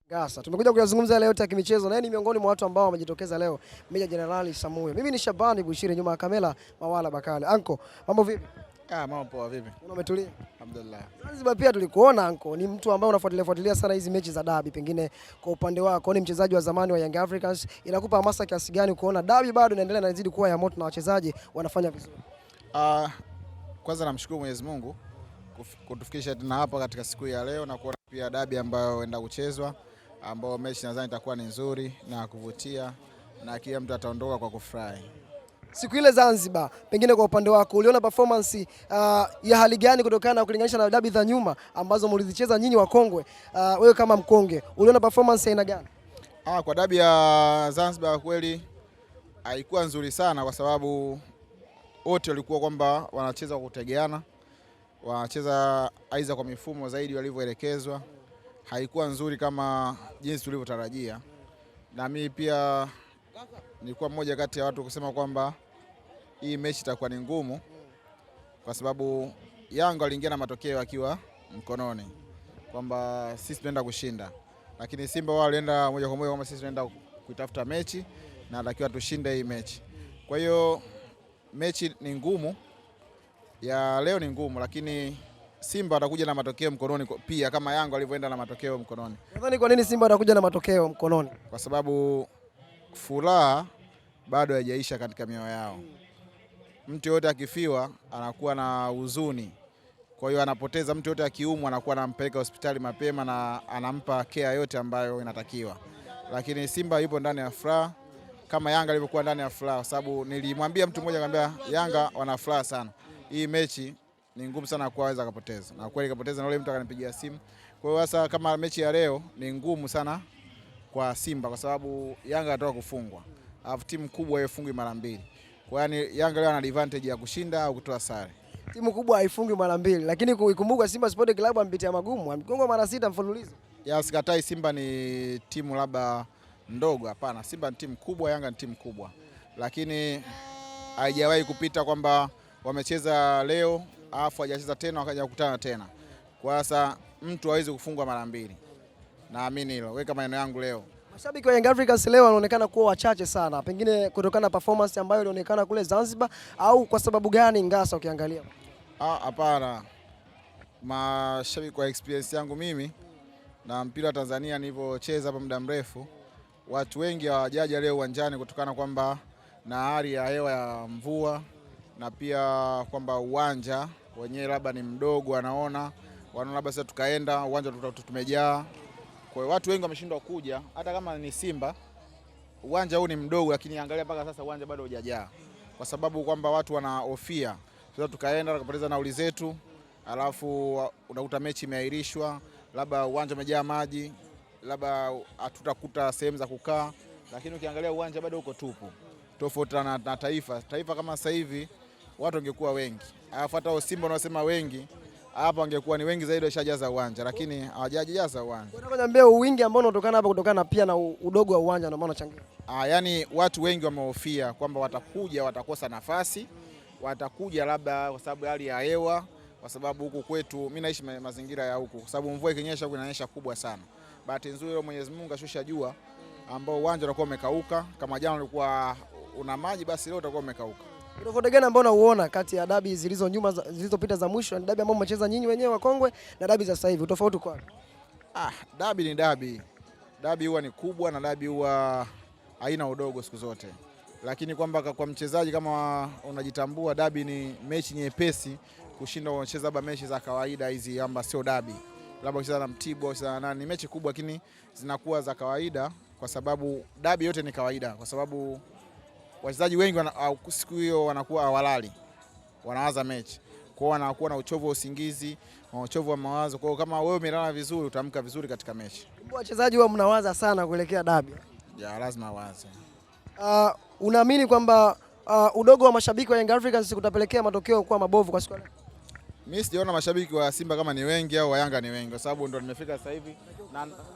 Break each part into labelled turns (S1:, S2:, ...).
S1: Gasa. Tumekuja kuyazungumza leo ya kimichezo na ni miongoni mwa watu ambao wamejitokeza leo. Meja Jenerali Samuyo. Mimi ni Shabani Bushiri, nyuma ya kamera Mawala Bakale. Anko, mambo vipi?
S2: Mambo poa vipi?
S1: Umetulia?
S2: Alhamdulillah.
S1: Zanzibar pia tulikuona Anko, ni mtu ambaye unafuatilia sana hizi mechi za dabi. Pengine kwa upande wako ni mchezaji wa zamani wa Young Africans, inakupa hamasa kiasi gani kuona dabi bado inaendelea na inazidi kuwa ya moto na wachezaji wanafanya vizuri?
S2: Kwanza namshukuru Mwenyezi Mungu kutufikisha tena hapa katika siku ya leo na kuona pia dabi ambayo enda kuchezwa, ambao mechi nadhani itakuwa ni nzuri na kuvutia na kila mtu ataondoka kwa kufurahi.
S1: Siku ile Zanzibar, pengine kwa upande wako uliona performance ya hali gani kutokana na kulinganisha na dabi za nyuma ambazo mlizicheza nyinyi wakongwe? Wewe kama mkonge uliona performance aina gani?
S2: Kwa dabi ya Zanzibar kweli haikuwa nzuri sana, kwa sababu wote walikuwa kwamba wanacheza kwa kutegeana, wanacheza aidha kwa mifumo zaidi walivyoelekezwa. Haikuwa nzuri kama jinsi tulivyotarajia, na mimi pia nilikuwa mmoja kati ya watu kusema kwamba hii mechi itakuwa ni ngumu, kwa sababu Yanga waliingia na matokeo akiwa mkononi kwamba sisi tunaenda kushinda, lakini Simba wao walienda moja kwa moja kwamba sisi tunaenda kuitafuta mechi na natakiwa tushinde hii mechi. Kwa hiyo mechi ni ngumu, ya leo ni ngumu, lakini Simba watakuja na matokeo mkononi pia kama Yanga walivyoenda na matokeo mkononi.
S1: Nadhani kwa nini Simba watakuja na matokeo mkononi?
S2: Kwa sababu furaha bado haijaisha katika mioyo yao. Mtu yote akifiwa anakuwa na huzuni, kwa hiyo anapoteza. Mtu yote akiumwa anakuwa anampeleka hospitali mapema na anampa care yote ambayo inatakiwa, lakini Simba yupo ndani ya furaha kama Yanga ilivyokuwa ndani ya furaha, sababu nilimwambia mtu mmoja, akamwambia Yanga wana furaha sana, hii mechi ni ngumu sana kuweza kupoteza, na kweli kapoteza, na yule mtu akanipigia simu. Kwa hiyo sasa kama mechi ya leo ni ngumu sana kwa Simba, kwa sababu Yanga anatoka kufungwa, alafu timu kubwa haifungwi mara mbili. Kwa hiyo Yanga leo ana advantage ya kushinda au kutoa sare.
S1: Timu kubwa haifungwi mara mbili, lakini kuikumbuka Simba Sport Club ampitia magumu, amegongwa mara 6 mfululizo.
S2: Sikatai Simba ni timu labda ndogo, hapana. Simba ni timu kubwa, Yanga ni timu kubwa, lakini haijawahi kupita kwamba wamecheza leo alafu hajacheza tena wakaja kukutana tena. Kwa sasa mtu hawezi kufungwa mara mbili, naamini hilo. Weka maneno yangu leo.
S1: Mashabiki wa Young Africans leo wanaonekana kuwa wachache sana, pengine kutokana na performance ambayo ilionekana kule Zanzibar, au kwa sababu gani Ngasa ukiangalia?
S2: Hapana. Mashabiki, kwa experience yangu mimi na mpira wa Tanzania nilivyocheza hapa muda mrefu, watu wengi hawajaja leo uwanjani kutokana kwamba na hali ya hewa ya mvua, na pia kwamba uwanja wenyewe labda ni mdogo, wanaona labda sasa tukaenda uwanja tumejaa. Kwa hiyo watu wengi wameshindwa kuja, hata kama ni Simba uwanja huu ni mdogo, lakini angalia mpaka sasa uwanja bado hujajaa, kwa sababu kwamba watu wanahofia sasa tukaenda tukapoteza nauli zetu, alafu unakuta mechi imeahirishwa, labda uwanja umejaa maji, labda hatutakuta sehemu za kukaa. Lakini ukiangalia uwanja bado uko tupu, tofauti na Taifa kama sasa hivi watu wangekuwa wengi, alafu hata Simba wanasema wengi hapa wangekuwa ni wengi zaidi, washajaza uwanja, lakini hawajajaza uwanja.
S1: Unataka niambia uwingi ambao unatokana hapa kutokana pia na udogo wa uwanja ndio maana unachangia?
S2: Yani watu wengi wamehofia kwamba watakuja watakosa nafasi, watakuja labda kwa sababu hali ya hewa, kwa sababu huku kwetu mimi naishi mazingira ya huku, kwa sababu mvua ikinyesha huku inanyesha kubwa sana. Bahati nzuri Mwenyezi Mungu ashusha jua ambao uwanja utakuwa umekauka, kama jana ulikuwa una maji, basi leo utakuwa umekauka.
S1: Tofauti gani ambao unauona kati ya dabi zilizopita za mwisho na dabi ambao mmecheza nyinyi wenyewe wakongwe na dabi za sasa hivi? Tofauti kwa
S2: dabi ni dabi. Dabi huwa ni kubwa na dabi huwa haina udogo siku zote. Lakini kwamba kwa mchezaji kama unajitambua, dabi ni mechi nyepesi kushinda unacheza labda mechi za kawaida hizi amba sio dabi. Labda kucheza na Mtibwa, kucheza na nani, mechi kubwa lakini zinakuwa za kawaida, kwa sababu dabi yote ni kawaida, kwa sababu wachezaji wengi siku hiyo wanakuwa hawalali, wanawaza mechi. Kwa hiyo wanakuwa na uchovu wa usingizi, uchovu wa mawazo. Kwa hiyo kama wewe umelala vizuri utaamka vizuri katika mechi.
S1: Wachezaji wao mnawaza sana kuelekea dabi?
S2: Lazima waze.
S1: Unaamini kwamba udogo wa mashabiki wa Young Africans kutapelekea matokeo kuwa mabovu kwa siku leo?
S2: Mimi sijaona mashabiki wa Simba kama ni wengi au wa Yanga ni wengi, kwa sababu ndo nimefika sasa hivi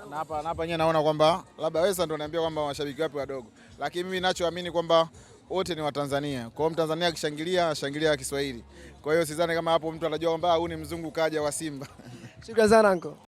S2: na hapa nyenye naona kwamba labda wewe ndo unaniambia kwamba mashabiki wapi wadogo, lakini mimi ninachoamini kwamba wote ni Watanzania. Kwa hiyo Mtanzania akishangilia ashangilia Kiswahili. Kwa hiyo sidhani kama hapo mtu anajua kwamba huyu ni mzungu kaja wa Simba.
S1: Shukrani sana Anko.